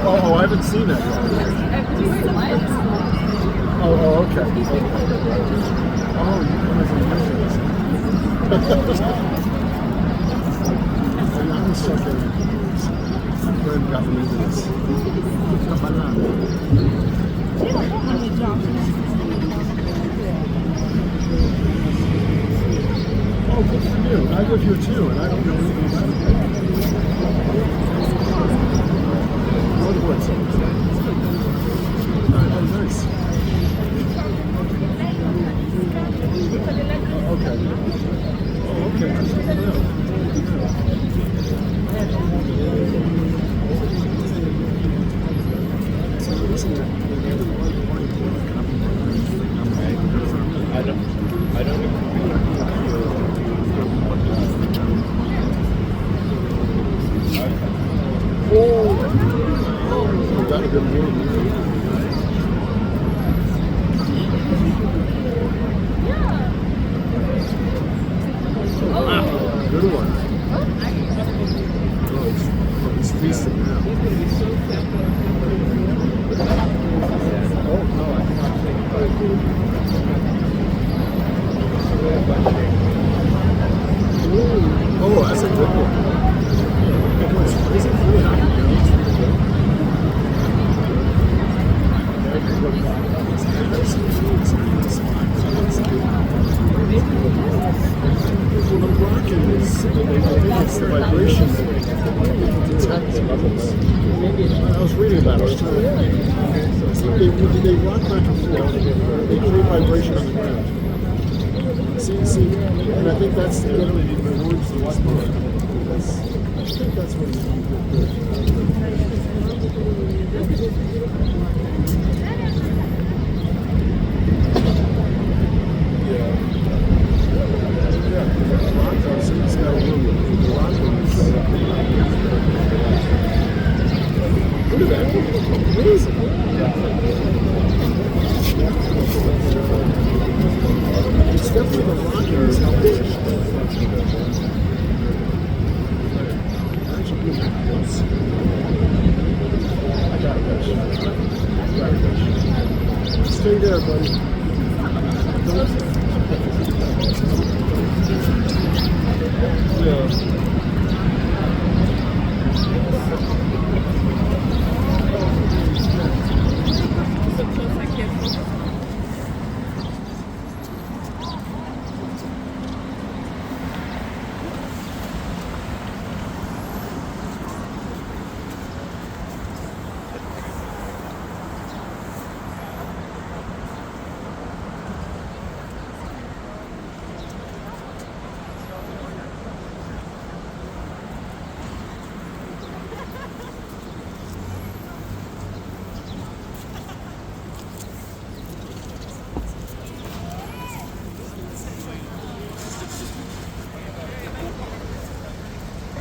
Oh, I haven't seen it. Oh, okay. Oh, you guys are I'm just checking. I'm glad we got into this. Oh, good for you. I live here too, and I don't know anything about it. What's up? Oh, nice. Okay. Oh, okay. I don't know. Oh, got a good one. Wow, good one. Oh, he's feasting now. Oh, no, I cannot take Oh, that's a good one. Is it really hot? It's the vibration that detect the levels. I was reading about it. They rock back and forth. They create vibration on the ground. See, and I think that's literally the words of this book. I think that's what it's Look at that. Amazing. It's definitely the rocking is helping. Stay there, buddy. Yeah.